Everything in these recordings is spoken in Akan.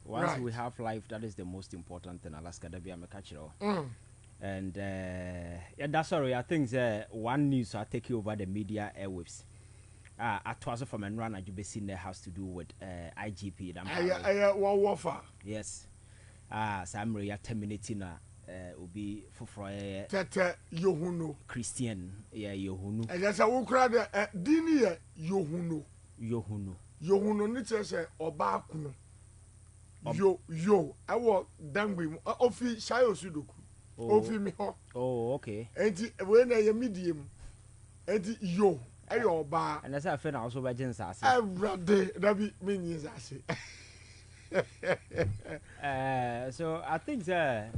Once we have life, that is the most important thing. Alaska, that be a catcher. And yeah, that's sorry. I think one news I take you over the media airwaves. I was from Enron, as you be seen there has to do with IGP Dampare. Yes. Some are terminating will be for Tete Yohuno Christian, yeah, Yohunu. And that's a wukra Dini Yohuno. Yohuno niche Obakuno. Yo, I walk Dangbi, Ofi Shayo Sudoku. Ofi me ho. Oh, okay. And when I am medium, and yo, ayo ba. And that's a friend also by Jens. Every day, that be means I say. So I think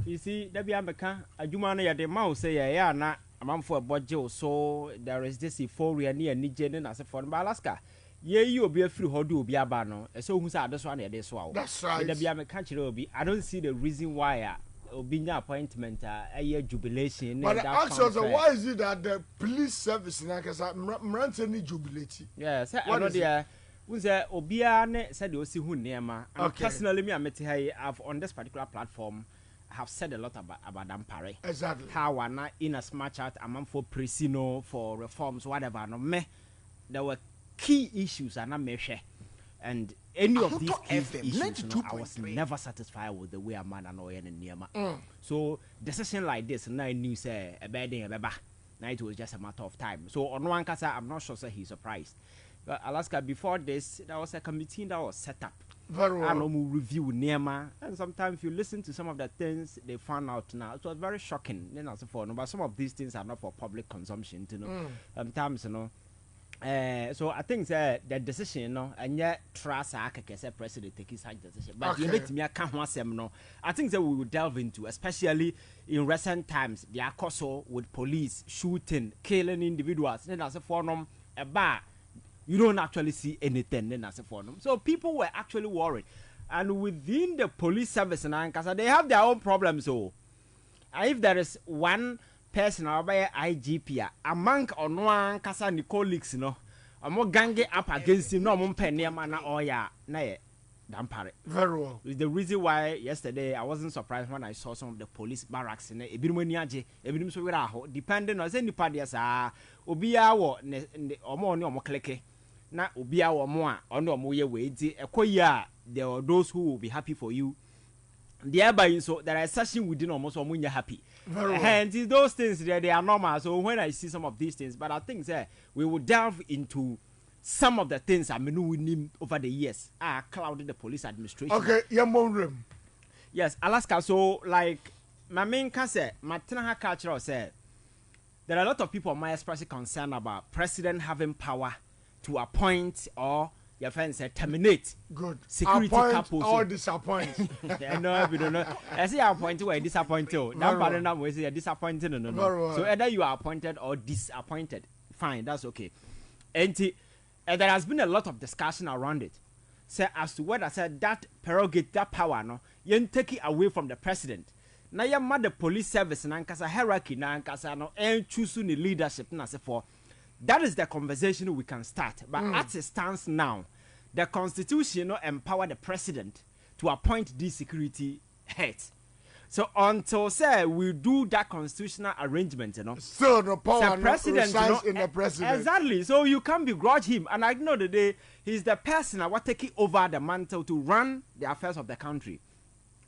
you see that be American a Jumana ya the mouse say yeah na a man for a budget so there is this euphoria near Nigen as a foreign Alaska. Ye you be a free hodu be a bano so who's at this one there this wow. That's right. The be American be I don't see the reason why Obinya appointment a year jubilation. But actually, why is it that the police service in Akasa Mrantani jubilate? Yes, I know there. Was Obiane said you see who near personally me I met her I've on this particular platform have said a lot about Dampare. Exactly. How are not in as much as a man for Prisino for reforms, whatever no me there were key issues and I measure. And any of these issues, I was never satisfied with the way a man annoying in Niama. So decision like this, now I knew say a bad thing, now it was just a matter of time. So on one case, I'm not sure say he's surprised. But Alaska, before this, there was a committee that was set up. Very well. And review Niama, and sometimes you listen to some of the things they found out now. It was very shocking. Then also for but some of these things are not for public consumption. You know, sometimes you know. So I think the decision, you know, and yet trust I can say president take his decision. But you let me I think that we will delve into, especially in recent times, the acoso with police shooting, killing individuals. Then as a forum, a bar, you don't actually see anything. Then as a forum, so people were actually worried, and within the police service in Ankasa, they have their own problems. So, if there is one person by IGP among on one Kasa and colleagues, you know, I'm more ganging up against him. No, I'm penny man. Oh yeah, nay, Dampare. Very well. It's the reason why yesterday I wasn't surprised when I saw some of the police barracks in Ebirumaniaje, Ebirum Sowiraho, depending on any party as Obia or Omo Kleke. Na Obia or more on no more way. There are those who will be happy for you. Thereby, so there are sessions within almost when you're happy. And those things they are normal. So when I see some of these things, but I think we will delve into some of the things I mean with him over the years. Clouded the police administration. Okay, room. Yes, Alaska. So like my main concern, my culture said there are a lot of people my expressing concern about president having power to appoint or your friend said terminate. Good. Security appoint or disappoint. No, we don't know. I say appointed or disappointed. That part of we say disappointed. No. So either you are appointed or disappointed. Fine, that's okay. And there has been a lot of discussion around it. So as to whether said that prerogative, that power, no, you take it away from the president. Now you mad the police service and ankasa hierarchy na ankasa no and choose the leadership na say for. That is the conversation we can start. But as it stands now, the constitution empower the president to appoint these security heads. So until say we do that constitutional arrangement, so the power president, in the president. Exactly. So you can't begrudge him. And I know the day he's the person who taking over the mantle to run the affairs of the country.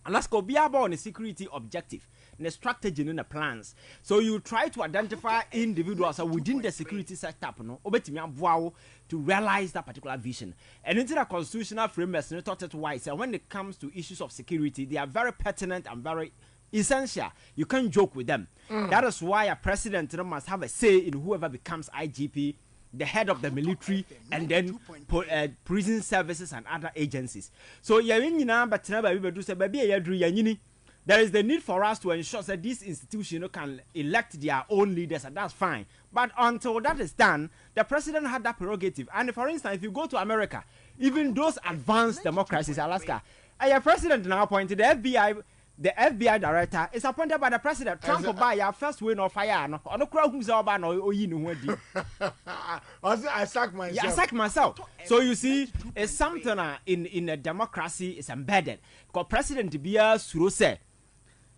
And let's go be about the security objective. The strategy and the plans. So you try to identify individuals within the security setup, to realize that particular vision. And into the constitutional framework, wise. And when it comes to issues of security, they are very pertinent and very essential. You can't joke with them. That is why a president must have a say in whoever becomes IGP, the head of the military, and then prison services and other agencies. So there is the need for us to ensure that this institution can elect their own leaders, and that's fine. But until that is done, the president had that prerogative. And for instance, if you go to America, even those advanced democracies, Alaska, a president now appointed the FBI the FBI director is appointed by the president. Trump by your first win of fire. No, on the crowd who's over no you know I sack myself. Yeah, I sack myself. So you see, it's something in a democracy is embedded. Because President Biya Suro say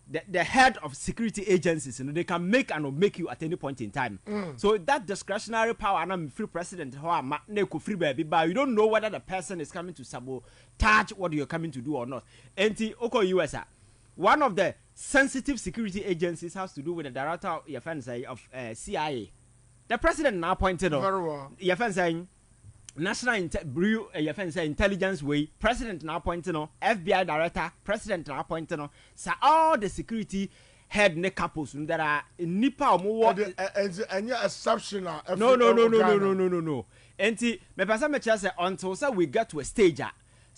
the head of security agencies, you know, they can make and make you at any point in time. So that discretionary power, and I'm free president, free baby, but you don't know whether the person is coming to sabotage what you're coming to do or not. And Oko USA. One of the sensitive security agencies has to do with the director of CIA. The president now appointed very well. Saying National Intelligence Way. President now appointed FBI director. President now appointed so all the security head ne couples that are in Nipa or and exceptional. No. And me person me say until we get to a stage.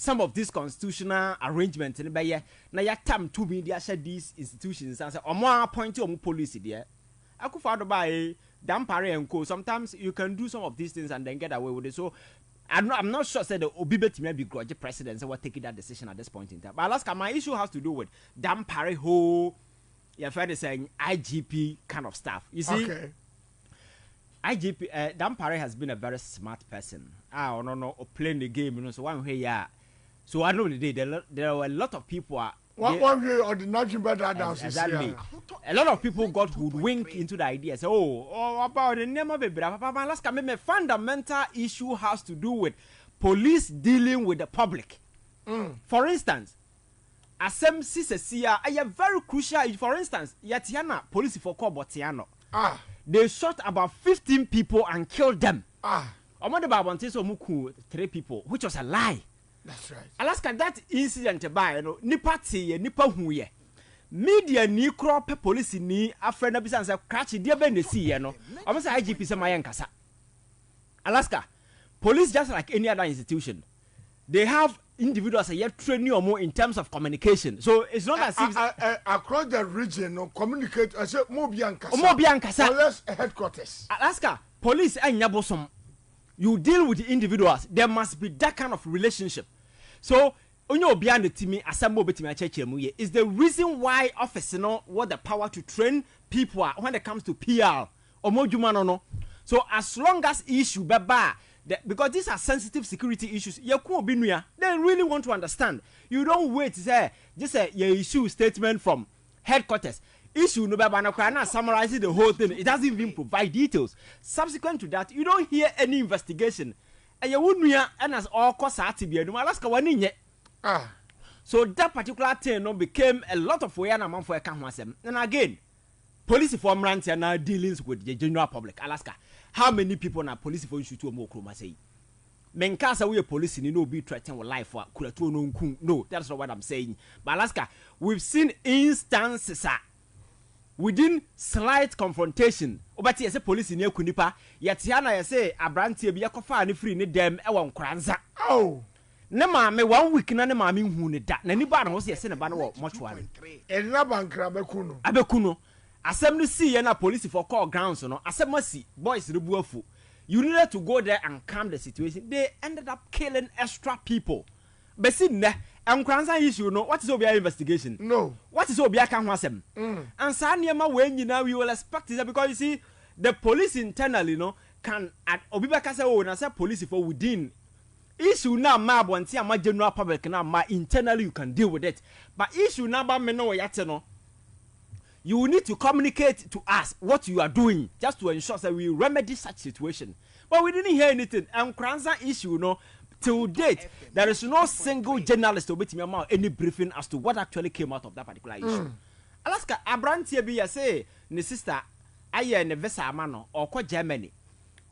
Some of these constitutional arrangements in the na ya tam to media share these institutions and say omo appoint omo police there. I could find by Dampare and co. Sometimes you can do some of these things and then get away with it. So I'm not sure say the Obibet may be grudge president so what taking that decision at this point in time. But Alaska, my issue has to do with Dampare whole you're fairly saying IGP kind of stuff. You see, okay. IGP Dampare has been a very smart person. No, playing the game, you know. So one way, yeah. So I know the day there were a lot of people. One way or the nothing better down. Exactly. A lot of people got hoodwinked into the idea. Say, about the name of baby. Alaska, maybe fundamental issue has to do with police dealing with the public. For instance, Asem Sisesia, a very crucial. For instance, Yatiana police for Kobotiano. They shot about 15 people and killed them. Omode Babonteso Muku 3 people, which was a lie. That's right. Alaska, that incident by nipa huye. Media ni crop police ni afre na bisa say catch dia be na see no. Almost IGP say mayen kasa. Alaska, police just like any other institution. They have individuals that are training or more in terms of communication. So it's not as if across the region no communicate I say more biankasa. Unless headquarters. Alaska, police and yabosom. You deal with the individuals. There must be that kind of relationship. So, behind the team, assemble between church is the reason why office what the power to train people when it comes to PR or more no. So as long as issue because these are sensitive security issues, they really want to understand. You don't wait to say just your issue statement from headquarters. Issue no baba summarizing the whole thing. It doesn't even provide details. Subsequent to that, you don't hear any investigation. And you wouldn't and as all costs Alaska one. So that particular thing became a lot of way and for a camp. And again, police form rants are now dealing with the general public. Alaska, how many people na police for issue to more chroma say? Menkasa we a police in no be threatened with life for no, that's not what I'm saying. But Alaska, we've seen instances within slight confrontation. Obati yese police ni ekunipa, yetiana yese abrantie bi yakofa ani free ni dem e won kranza. Ne maame 1 week na ne maame hu ne da. Na ni ba na ho se yese ne ba no wo mortuary. Enna bankra bekuno. Abekuno. Asem no see ye na police for call grounds no. Asem asi boys rebu afu. You needed to go there and calm the situation. They ended up killing extra people. Besi ne Nkranza issue no, what is Obia investigation? No. What is Obia can wasem? And Sanyama when you now we will expect it because you see the police internally can at Obibaka say oh na say police for within issue now ma bonti ama general public now ma internally you can deal with it. But issue number me no yate no. You need to communicate to us what you are doing just to ensure that we remedy such situation. But we didn't hear anything. Nkranza issue till date, there is no single journalist who bet me about any briefing as to what actually came out of that particular issue. Alaska, Abrantia be say, ne sister, aye ne vesa amano or ko Germany.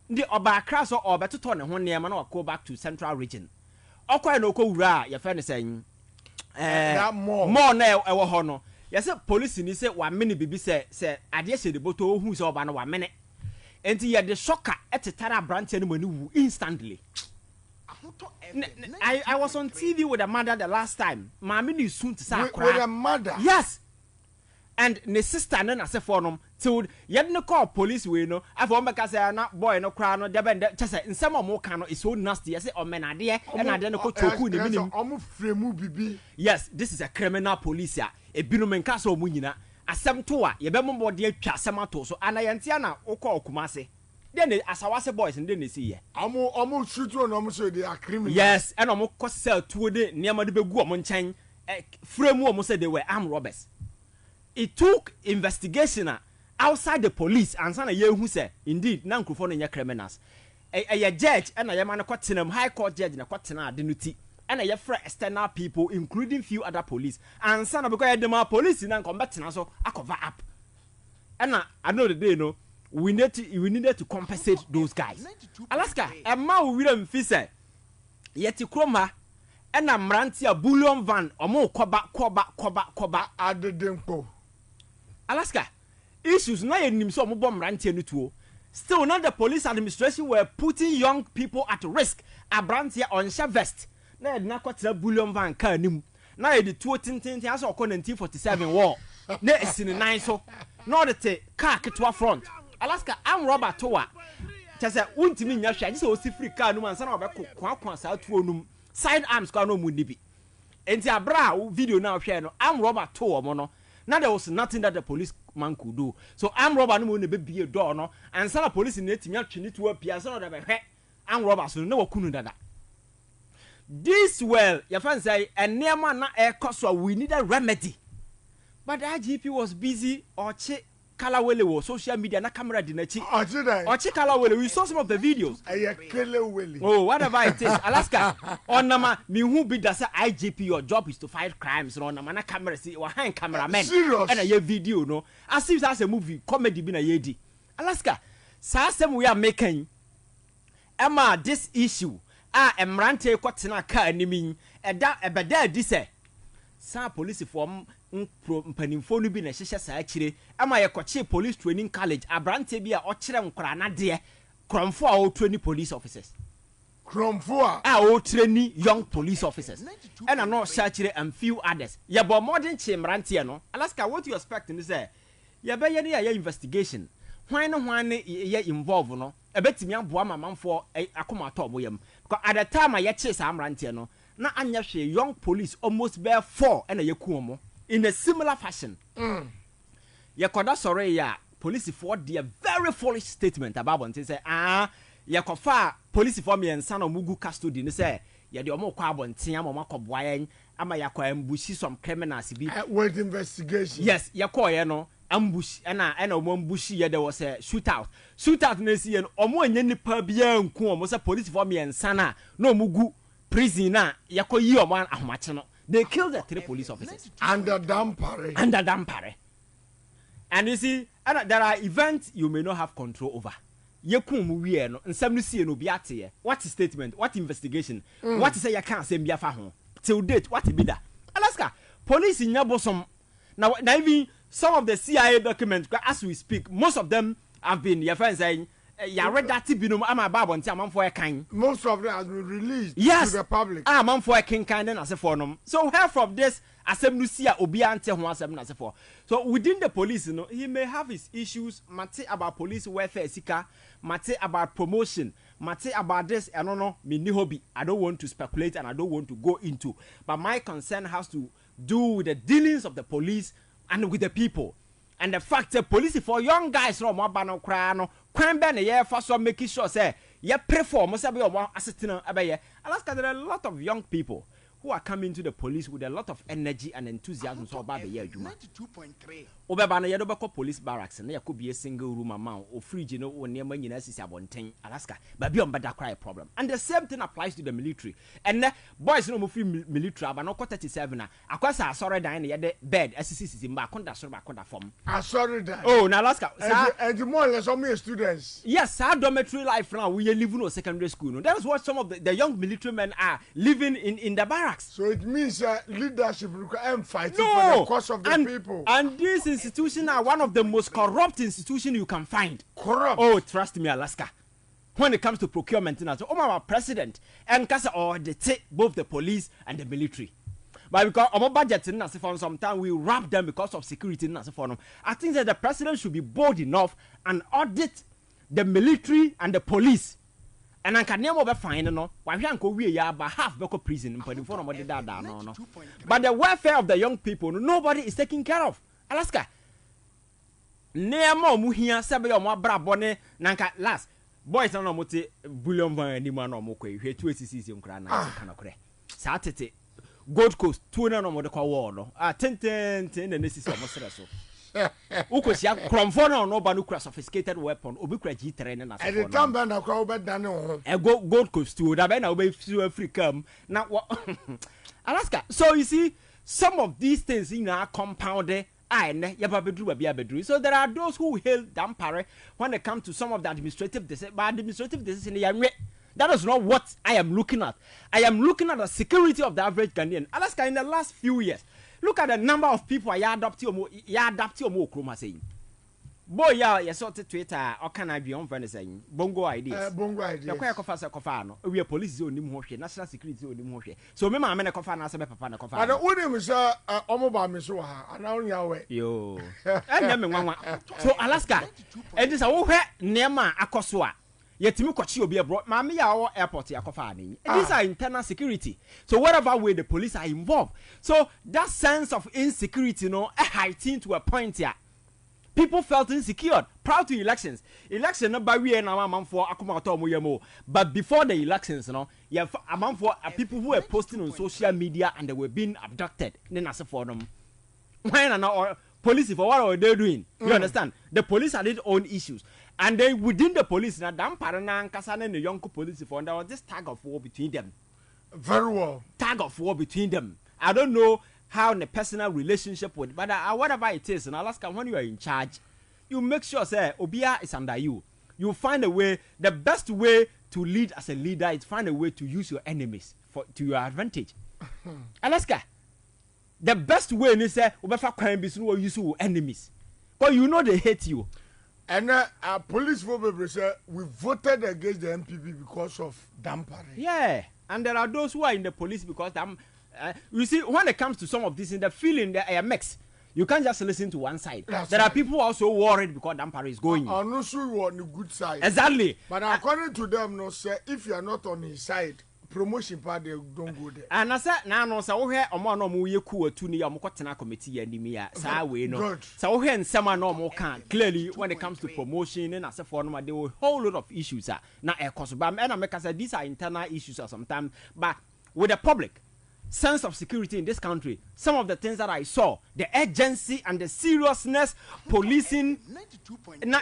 The oba crash or better turn one near man or go back to central region. Or quite no ko ra, your friend is saying, more now our honor. Yes, police in say 1 minute bibi say I dare say the boto who's over 1 minute. And the shocker at the Tara branch and instantly. I was on TV with a mother the last time. Mammy is soon to start crying. With a mother? Yes. And the sister and I said for them told yet no call police we know. I've one because I not boy no crown or debent just in some more cano is so nasty. I say oh man idea and I don't go to minimum. Yes, this is a criminal police here. ebinom nka so mu nyina asem to a ye be mo de atwa asem ato so anayentia na ukọ okumase then asawase boys and then see ye omo shoot one omo say they are criminals. Yes, and omo kosel tuo de niam de begu omo nchen frame omo say they were armed robbers. It took investigation outside the police and sana ye hu say indeed na nkrofo no nya criminals. A judge and a man kwatena high court judge na kwatena ade no ti and a free external people including few other police and sana because the police na combatena so cover up. And I know the day no we needed to compensate those guys. Alaska, a man William Fisher, yet Kroma, and a Mrantia bullion van or more koba at the dempo. Alaska, issues na nim so bomb Rantia Nutuo. Still, not the police administration were putting young people at risk. A Brantia on vest. Na na kwatira bullion van car nim. Na e the 2 as o kon 1947 war. Na esini nine so. No the car ketwa front. Alaska am rubber tower. Chese untimi nya hwa je se osi free car no ansa na obekọ kwa sa tuo num side arms kwa no mu nibi. Enti abra video na hwa no am rubber tower mo no. Now there was nothing that the police man could do. So am rubber no ne be door no ansa na police na etimi atwene to apia so na be hwe am rubber so na wakunu dada. This well your friend say enema na e koso we need a remedy. But the IGP was busy or Kalawele was social media na camera dinachi. Ochi Kalawele, we saw some of the videos. Oh, whatever it is, Alaska. On nama mi who be that IGP, your job is to fight crimes. No nama na camera see or hang cameramen. Serious. And a ye video no. As if that's a movie comedy bina yedi. Alaska. Sasem we are making. Emma this issue. Emrante kwatina ka animi. Ebeda this sa police form mpanimfo no bi na hyehyɛ saa akire ama yɛkɔkye police training college abrante bi a ɔkyerɛ nkora na de kromfo a o training police officers kromfo a o training young police officers ɛna no hyehyɛ akire and few others yɛbɔ modern che mrante no Alaska what you expect ni say yɛbɛyɛ ne yɛ investigation hwan ne yɛ involve no ebetimi aboa mamanfo akoma atɔ boyam because at the time a yɛkye saa mrante no na anya hwe young police almost bear 4 ɛna yɛku omo in a similar fashion. Yakoda sorry ya police for the very foolish statement about one say yakofa police for me and son of mugu custody ni say ya de omo kwa abonten ama makoboa yen ama yakwa ambushi some criminals bi with investigation. Yes yakoye no ambush na omo ambushi ya there was a shootout na si yen omo anya nipa bia nku omo say police for me and son na omugu prison na yakoyi omo ahomache no. They killed the 3 police officers. Under Dampare. And you see, there are events you may not have control over. Yekum we no nsam no sie no biate. What is statement? What investigation? What is say you can't say biafa ho. Till date, what be that? Alaska, police in Yabosom. Now even some of the CIA documents, as we speak, most of them have been your friends saying ya read that binum ama babo nti amanfo e kan. Most of them has been released yes, to the public. Amanfo e kan den asefo nom. So hear from this asem no si a obi ante ho asem na asefo. So within the police he may have his issues mate about police welfare sika, mate about promotion, mate about this and no me ni hobby. I don't want to speculate and I don't want to go into. But my concern has to do with the dealings of the police and with the people. And the fact that police for young guys no mo ba no kra no kwan be na ye fa so make sure say ye perform say be o assistant abaye. Alaska, there are a lot of young people who are coming to the police with a lot of energy and enthusiasm so ba be ye adwuma. 92.3 obeba na ye do be call police barracks na ye ko be a single room amount o fridge no o niam nyina sisi abonten. Alaska ba bi on bada cry problem. And the same thing applies to the military. And boys no mo free military aba no 37 na akwasa asore dan na ye de bed asisi mba akonda so ba akonda form. Asore dan. Oh na Alaska and more or less some students. Yes, our dormitory life now we are living in secondary school. No? That is what some of the young military men are living in the barracks. So it means leadership and fighting for the cause of the people. And these institutions are one of the most corrupt institutions you can find. Corrupt. Oh, trust me, Alaska. When it comes to procurement, our president and Kasa or both the police and the military. But because our budget in sometimes we wrap them because of security. I think that the president should be bold enough and audit the military and the police and anka nemo be fine no wa hwe anka wie ya ba half be ko prison mpadifo no mo de dada no but the welfare of the young people nobody is taking care of. Alaska nemo mu hia sebe yo mo abrabo ne nanka last boys no mo te bullion van ni ma no mo ko hwe 2cc nkura na kana kore sa tete Gold Coast two na no mo de kwa war no ten na nesisi o mo sere so ukosia kromfo no ba no kura sophisticated weapon obi kura G3 na so e de tamba na kwa obeda ne ho e Gold Coast two da be na obi fi Africa na Alaska. So you see some of these things in our compounded so there are those who hail Dampare when it comes to some of the administrative decisions. But administrative decisions, that is not what I am looking at. I am looking at the security of the average Ghanaian. Alaska, in the last few years, look at the number of people I adopted or Kroma saying. Boy, yeah, sort of Twitter, or can I be on friend saying bongo ideas? Bongo ideas. The quack of us a cofano. We are police zone, national security zone. So, Mamma, I'm a cofana, as a papa, a cofana. I don't want him, sir, Omoba Missoha, and only away. Yo, so Alaska, and this all Nema Akoswa. Yet Mukochi be abroad, Mammy, our airport, Yakofani. These are internal security. So, whatever way the police are involved. So, that sense of insecurity, heightened to a point here. People felt insecure prior to elections. Election no by we and among for akumato moyemo. But before the elections, you have among for people who were posting on social media and they were being abducted. Then as for them, why not police for what are they doing? You understand? The police had their own issues, and they within the police now Dampare and Kasane and the young police for there was this tag of war between them. Very well. Tag of war between them. I don't know how in a personal relationship with, but whatever it is in Alaska, when you are in charge, you make sure say Obia is under you. You find a way. The best way to lead as a leader is find a way to use your enemies to your advantage. Alaska, the best way is say Obefa crime business will use your enemies, because you know they hate you. And police say we voted against the MPP because of Dampare. Yeah, and there are those who are in the police because you see, when it comes to some of this, in the feeling they are mixed. You can't just listen to one side. There are people also worried because Dampare is going. I'm not sure you are on the good side. Exactly. But according to them, no sir, if you are not on his side, promotion part they don't go there. And I said, no, so here omo no mo ye ku atu ni amokotena committee and me ya sa we no. So here nsema no mo can clearly when it comes to promotion and as for no there were a whole lot of issues na e cause but and I make say these are internal issues sometimes, but with the public sense of security in this country, some of the things that I saw, the urgency and the seriousness policing now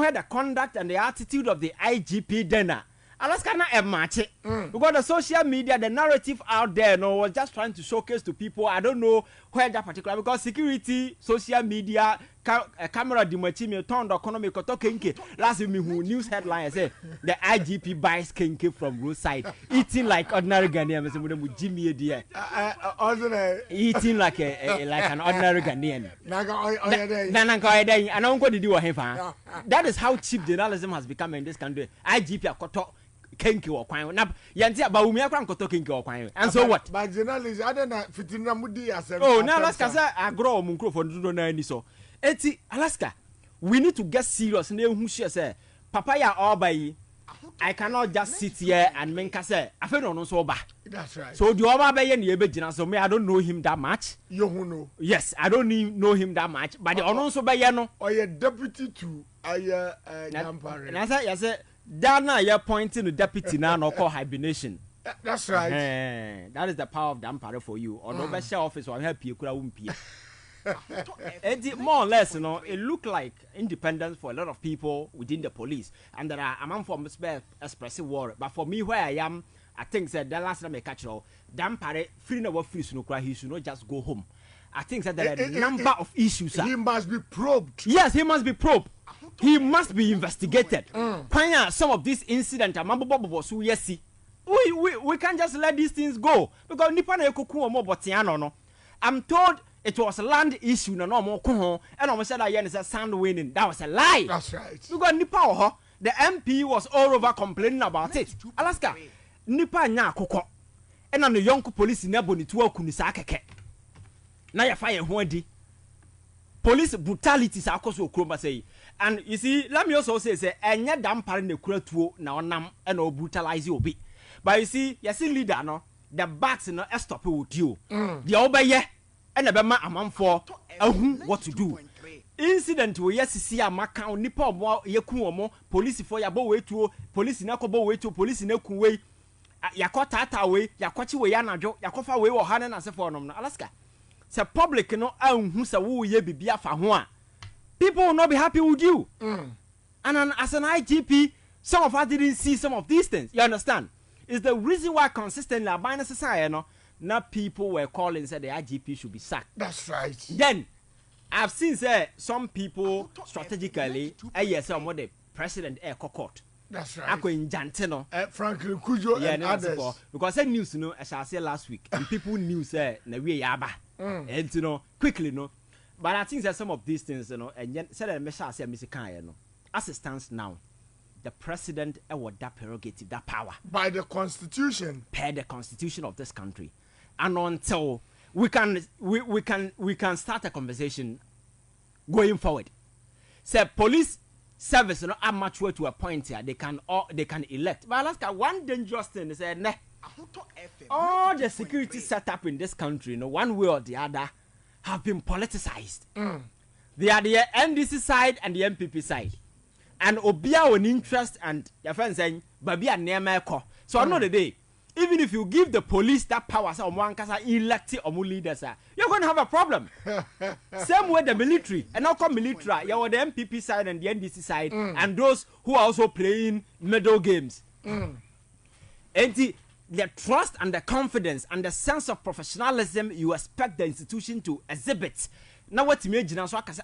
had the conduct and the attitude of the IGP dinner. Alaska na a match because the social media, the narrative out there was just trying to showcase to people. I don't know where that particular, because security, social media, camera dimachimi turned economic talking. Last me who news headline say the IGP buys kinky from roadside, eating like ordinary Ghanaian. Jimmy dear, eating like an ordinary Ghanaian. And I'm going to do a hefa. That is how cheap journalism has become in this country. IGP akoto kenki or kwine na yanti aba umi akwa nkoto kenki or kwine, and so what? But journalists I don't fitina mudi as oh na Alaska say agro mu nkrofo do na ani so eti Alaska we need to get serious na ehu share say papa ya obai I cannot just sit here and menka say afa no so oba. That's right. So the oba be ye na ebe gina so me I don't know him that much. You who know? Yes, I don't know him that much, but the ono so be ye no or your deputy to Dampare. Na say yes Dana you're pointing to deputy now no call hibernation. That's right. That is the power of Dampare for you. Or no share office or help you could more or less, it looked like independence for a lot of people within the police. And there are among for expressive war. But for me where I am, I think that the last time I catch all Dampare free no free so he should not just go home. I think that there are a number of issues. He must be probed. Yes, he must be probed. He must be investigated. Some of these incidents, we can't just let these things go because I'm told it was a land issue and almost said I said sound winning. That was a lie. That's right. Because Nipa, the MP was all over complaining about it. Alaska, Nipa nya koko, and the young police in Ebony to Kunisaka. Now you fire one. Police brutality is say And you see, let me also say, enya Dampare ne kuratuo na onam and o brutalize obi. But you see leader no, the backs no stop with you. The obeye and the bema amanfo what to do. Incident we see a maka nipa mo yeku omo police for yabo we to police na kobo we to police na ku we yakota ata we yakochi we anadwo yakofa we wo hane na sefo nom no Alaska. Se public no anhu se wo ye bibia fa ho a people will not be happy with you. And as an IGP, some of us didn't see some of these things. You understand? It's the reason why consistently about society, now people were calling said the IGP should be sacked. That's right. Then I've seen some people strategically some what the president court. That's right. Ako in Jantino. Franklin Kujo and others. Because I news as I said last week, and people knew na we yaba. And quickly But I think that some of these things, and yet said Mr. Kyei, as it stands now, the president award that prerogative, that power by the constitution, per the constitution of this country, and until we can start a conversation going forward. Say police service, are mature to a point here they can elect. But Alaska, one dangerous thing is all the security setup in this country, one way or the other, have been politicized. They are the NDC side and the MPP side. And Obia on interest and your friend saying, Babia Nemeko. So another day, even if you give the police that power, so one can elect or more leaders, you're going to have a problem. Same way the military, and now come military, you're the MPP side and the NDC side, and those who are also playing medal games. And the trust and the confidence and the sense of professionalism you expect the institution to exhibit. Now what you imagine, so I can say,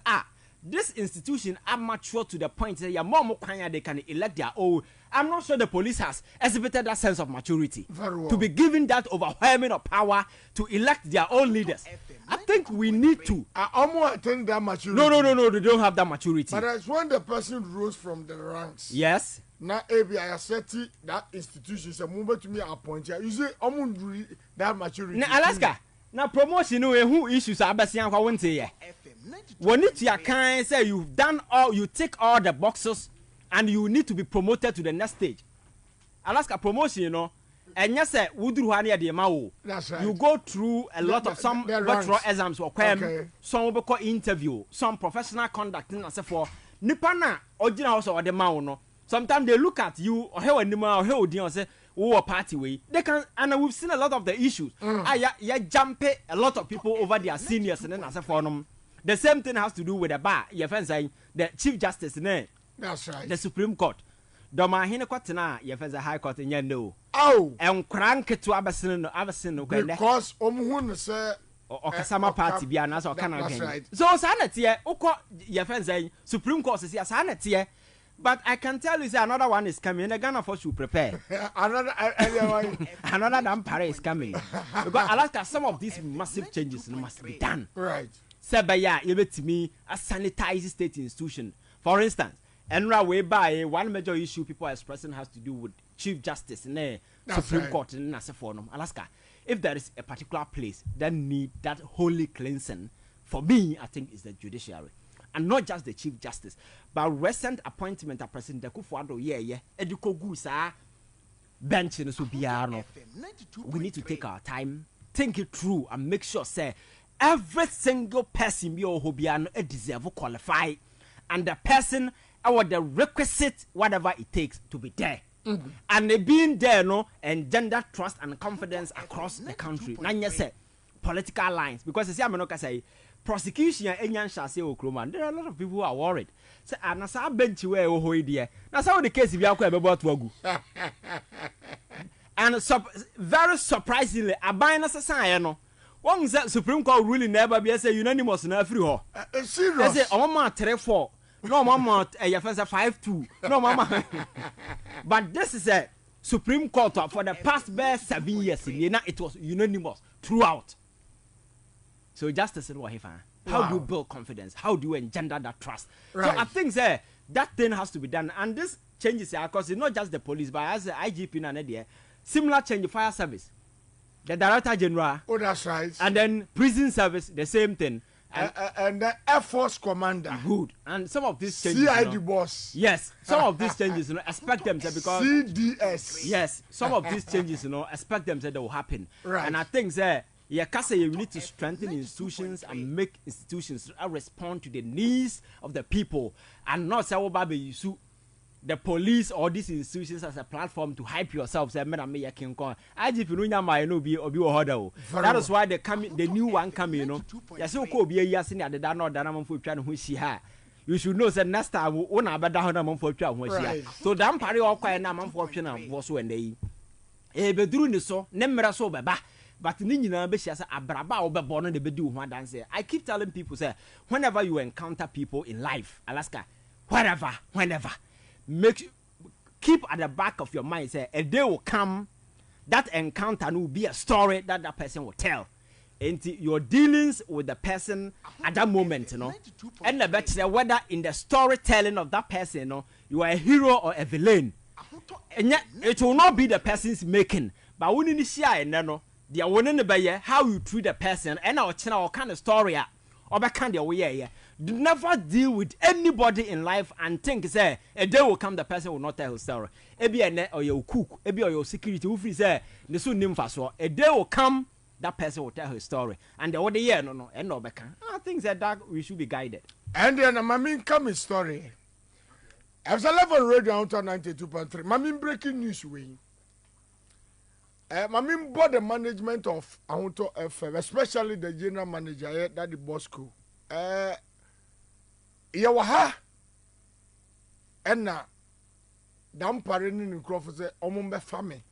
this institution are mature to the point that they can elect their own. I'm not sure the police has exhibited that sense of maturity to be given that overwhelming of power to elect their own leaders. I think we need to. I almost think that maturity. No, they don't have that maturity. But as when the person rose from the ranks. Yes. Now, I said that institution is a movement to me appointed. You see, I'm that maturity. Now, Alaska. Now, promotion, who issues are best young. I won't say. When it's your kind, say you've done all, you tick all the boxes, and you need to be promoted to the next stage. Alaska promotion, and yes, sir, that's right. You go through a lot of some virtual exams or some will call interview, some professional conduct, and so forth. Nipana, original house or the mauno. Sometimes they look at you or how animal or how say, oh, party way. They can, and we've seen a lot of the issues. Jump a lot of people over their seniors and then as a forum. The same thing has to do with the bar. Your friend saying the Chief Justice, that's right. The Supreme Court. Doma hina kwatena your friends High Court in Yendo. Oh, and crank to Abasin, because Omuhun say or Kasama party be an answer that's right. So sanity, your friends saying Supreme Court is yes, sanity. But I can tell you, another one is coming. The Ghana force should prepare. another Dampare is coming. Because Alaska, some of these massive changes must be done. Right. Sabaya, you bet me a sanitized state institution. For instance, and way by one major issue people are expressing has to do with Chief Justice in the Supreme Court in Nasafonum, Alaska. If there is a particular place that need that holy cleansing, for me, I think is the judiciary. And not just the Chief Justice, but recent appointment of President Kufuado, Eduko Gusa, bench in Subiano. We need to take our time, think it through, and make sure, say, every single person who deserve to qualify, and the person or the requisite whatever it takes to be there. And they being there, engender trust and confidence across the country. Now, you say political lines, because as I say, prosecution and shall say Okroman. There are a lot of people who are worried. Say, and as I bench where oh dear. That's how the case if you are about Wagu. And very surprisingly, a binary society. One Supreme Court ruling never be say unanimous in every hall. Serious. I say, oh, mama, 3-4. No, mama, your friends are 5-2. No, mama. But this is a Supreme Court for the past 7 years. It was unanimous throughout. So justice is what he found. How do you build confidence? How do you engender that trust? Right. So I think that thing has to be done. And this changes because it's not just the police, but as the IGP and similar change the fire service. The Director General. Oh, that's right. And then prison service, the same thing. And the Air Force commander. Good. And some of these changes. CID boss. Yes. Some of these changes, expect them to because. CDS. Yes. Some of these changes, expect them to they will happen. Right. And I think that you need to strengthen institutions and make institutions respond to the needs of the people and not say, oh, baby, you sue the police or these institutions as a platform to hype yourself. Say, man, me can call. IGP that is why the new one coming, Yes, so could be a year senior the Dano Danamon for trying to see her. You should know that next time we won't have a down for trying. So Dampare or quiet number for option was when they bedroom so, never so baba. But Nina Beshas Abraba or Babon the Bedu one dance. I keep telling people, say, whenever you encounter people in life, Alaska, whenever. Keep at the back of your mind, say a day will come that encounter will be a story that person will tell. And your dealings with the person at that moment, and the better whether in the storytelling of that person, you are a hero or a villain. And yet it will not be the person's making, but when you see they are winning the how you treat the person and our channel kind of story or back kind of way. Do never deal with anybody in life and think say a day will come the person will not tell his story. Ebi a or your cook, ebi or your security who say the soon name fast. A day will come that person will tell his story. And the other year no and no back. I think that we should be guided. And then my come story. As a level radio on 92.3. My breaking news way. My board the management of Ahunto FM, especially the general manager that the Bosco. Yawaha Enna Dampare ni nkrofo se omumbe fame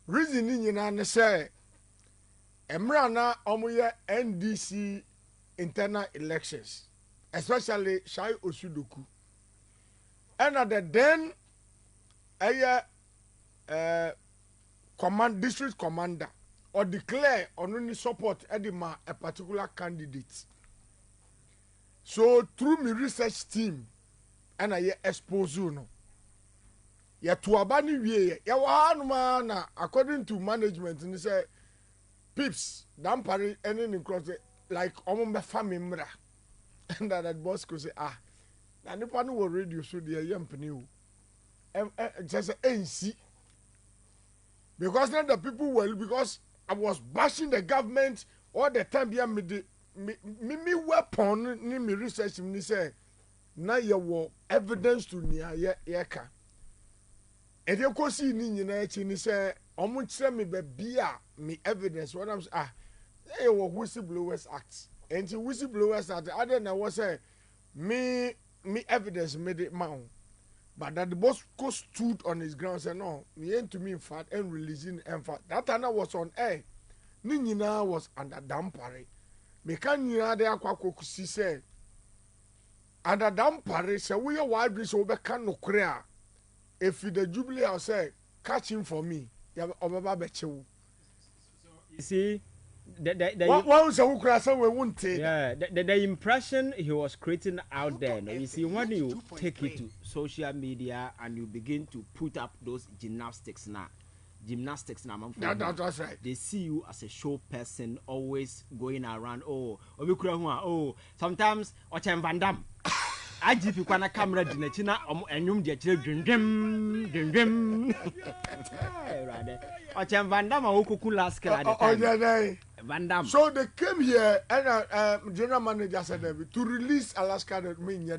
reason ni nyina ne say emra na omuye NDC internal elections especially Shai Osudoku enna the then district commander or declare on any support edima a particular candidate. So through my research team, and I expose you no. Ya to abani wie ya wa na according to management and say pips Dampare any cross like omombe family mra. And that boss could say na nipa no radio so dey yampani o. Just NC because then the people were because I was bashing the government all the time behind me weapon ni me research ni say na ye wo evidence to ni ye ka e dey ko si ni nyina echi ni say omo kire me ba bia me evidence what am ye wo whistleblowers act and whistleblowers act other na was say me evidence made it man but that the boss stood on his ground said no me ain't to me in fact and releasing in fact that time was on air ni nyina was under Dampare. Me can nyina de akwa si say under Dampare say we wide reach we can no krea if the jubilee I say catch him for me ya obaba bechewu. You see what say we krea say we won't take. Yeah, the impression he was creating out there, you see, when you take it to social media and you begin to put up those gymnastics now, that's right. They see you as a show person, always going around. Sometimes Ochem Van Dam. IGP kwana camera di na enyum de kire dwendwem. Ochem Van Dam okuku last card at the time. Van Dam. So they came here and general manager said to release Alaska that mean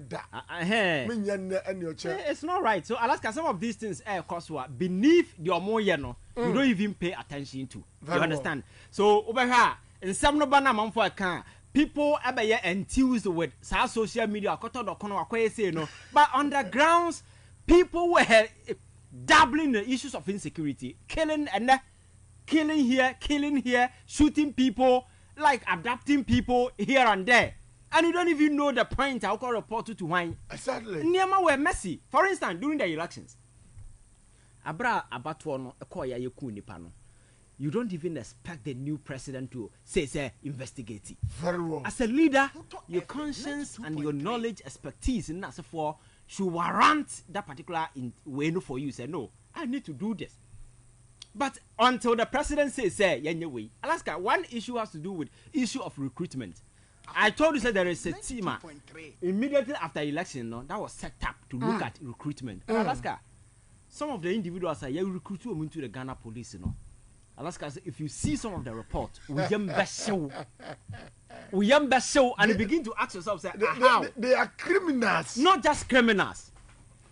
it's not right. So Alaska, some of these things cost beneath the omoye no, you don't even pay attention to. You understand? So over here, in some no bana man for account, people are enthused with social media, but undergrounds, people were dabbling the issues of insecurity, killing here, shooting people, like adapting people here and there. And you don't even know the point I'll call report to wine. Exactly. Niema were messy. For instance, during the elections, Abra Abatuano, a koya yekuni pano. You don't even expect the new president to say investigate it. Very well. As a leader, your conscience and your knowledge, expertise in that for should warrant that particular way for you. Say no, I need to do this. But until the president says, way, Alaska, one issue has to do with issue of recruitment. I told you that there is a team immediately after election that was set up to look at recruitment. And Alaska, some of the individuals are recruit them into the Ghana police, Alaska, if you see some of the reports, we and begin to ask yourself, how? They are criminals. Not just criminals.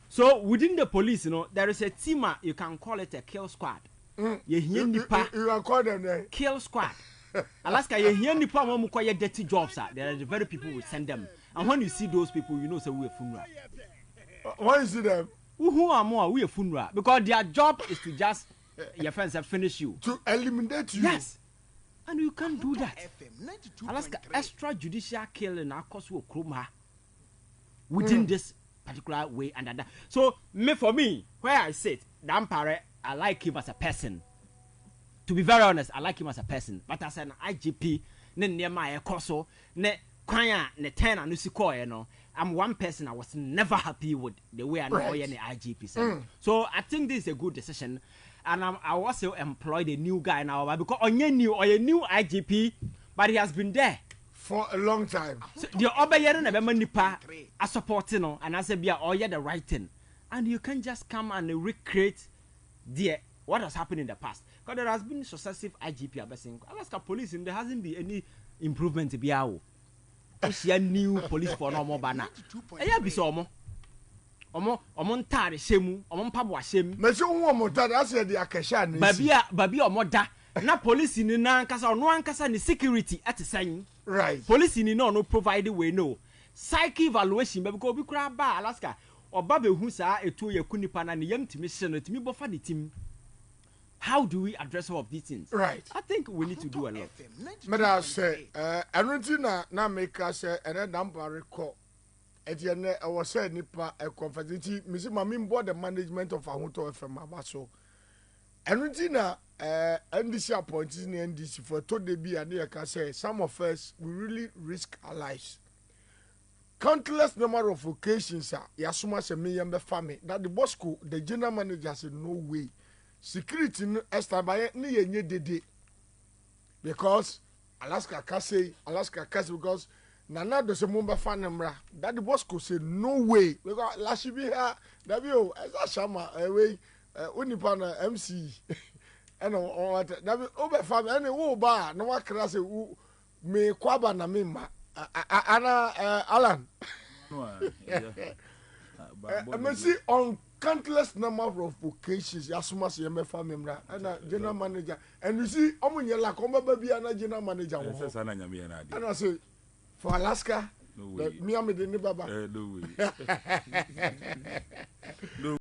So within the police, there is a team, you can call it a kill squad. You can call them kill squad. Alaska, you hear nipa mo mukwa dirty jobs. There are the very people who send them. And when you see those people, you know say we a funeral. Why you see them? Who are more we a funeral? Because their job is to just your friends have finished you. To eliminate you. Yes. And you can't do that. Alaska, extrajudicial killing cause will chroma within this particular way and that. So for me, where I sit, Dampare, I like him as a person. To be very honest, I like him as a person. But as an IGP, near my coso, ne kwanya ne ten and usiko, I'm one person I was never happy with the way I know any IGP. So I think this is a good decision. And I also employed a new guy now because a new IGP, but he has been there for a long time. So the Obayer never manipa a supporting and I said, yeah, the right thing. And you can just come and recreate what has happened in the past. Because there has been successive IGP abesing. Alaska police, and there hasn't been any improvement to be out. See a new police for no more banner. I be so more. Omo ntare shemu, omo mpabo shemu. Me se wo mo tare ase de akesha na si. Babi omo da. Na police ni na ankasa ono ankasa ni security at sen. Right. Police ni no provide we no. Psych evaluation be because obi kura ba Alaska. Oba be hu saa etu ye kunipa na ne yam timi hye no timi bofa ne tim. How do we address all of these things? Right. I think we need to do a lot. Meda say enunti na make say ene Dampare call. Etienne I was said nipa a confidenti misi mami board the management of Ahunto FM abaso. Enunti na NDC appointees ni NDC for to dey be and you can say some of us we really risk our lives. Countless number of occasions yasuma se me yembe family that the Bosco the general manager said no way. Security no establish ni yenye dede because Alaska kase because Nana does a mumba fan number that the Bosco said no way because last year that you as shama away unipana MC and all that over family and wo ba no wa kra say me kwaba na me ma ana Alan I see on countless number of occasions yasuma se me family member and general manager and you see omunye la ko baby and general manager and I say for Alaska, no way. Me am the neighbor. No way. No